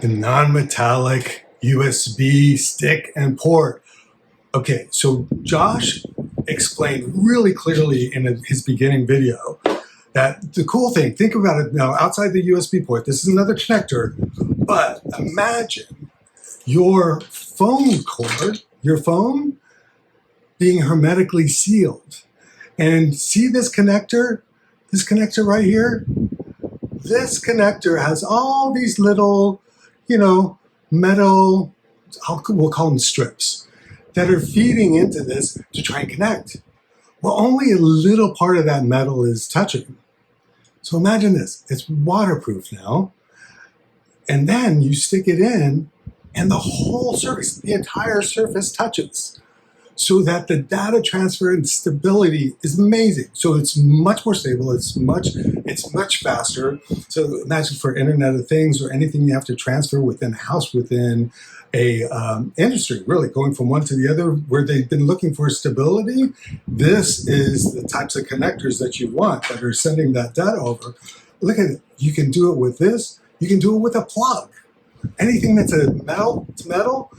the non-metallic USB stick and port. Okay, so Josh explained really clearly in his beginning video that the cool thing, think about it now, outside the USB port, this is another connector, but imagine your phone cord, your phone being hermetically sealed. And see this connector right here? This connector has all these little, metal, we'll call them strips, that are feeding into this to try and connect. Well, only a little part of that metal is touching. So imagine this, it's waterproof now, and then you stick it in, and the whole surface, the entire surface touches, so that the data transfer and stability is amazing. So it's much more stable, it's much faster. So imagine for Internet of Things or anything you have to transfer within a house, within a industry, really going from one to the other, where they've been looking for stability. This is the types of connectors that you want that are sending that data over. Look at it, you can do it with this, you can do it with a plug. Anything that's it's metal,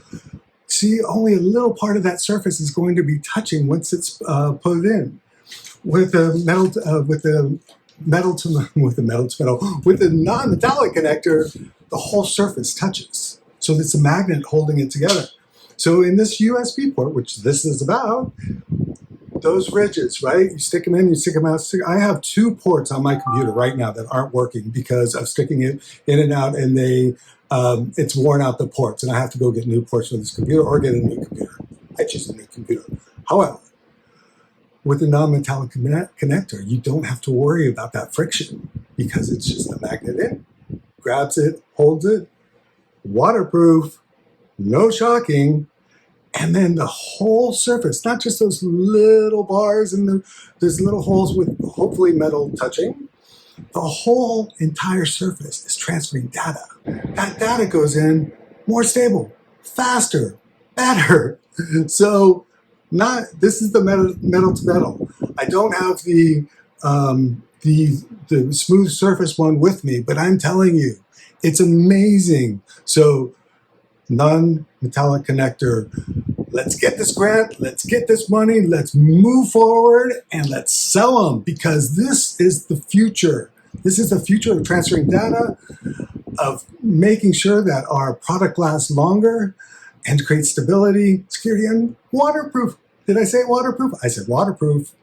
see, only a little part of that surface is going to be touching once it's put in. With the non-metallic connector, the whole surface touches. So it's a magnet holding it together. So in this USB port, which this is about, those ridges, right? You stick them in, you stick them out. I have 2 ports on my computer right now that aren't working because of sticking it in and out, and it's worn out the ports, and I have to go get new ports for this computer or get a new computer. I choose a new computer. However, with the non-metallic connector, you don't have to worry about that friction because it's just a magnet in, grabs it, holds it, waterproof, no shocking, and then the whole surface, not just those little bars and those little holes with hopefully metal touching, the whole entire surface is transferring data. That data goes in more stable, faster, better. So this is the metal to metal. I don't have the smooth surface one with me, but I'm telling you, it's amazing. So non-metallic connector, let's get this grant, let's get this money, let's move forward, and let's sell them, because this is the future. This is the future of transferring data, of making sure that our product lasts longer, and create stability, security, and waterproof. Did I say waterproof? I said waterproof.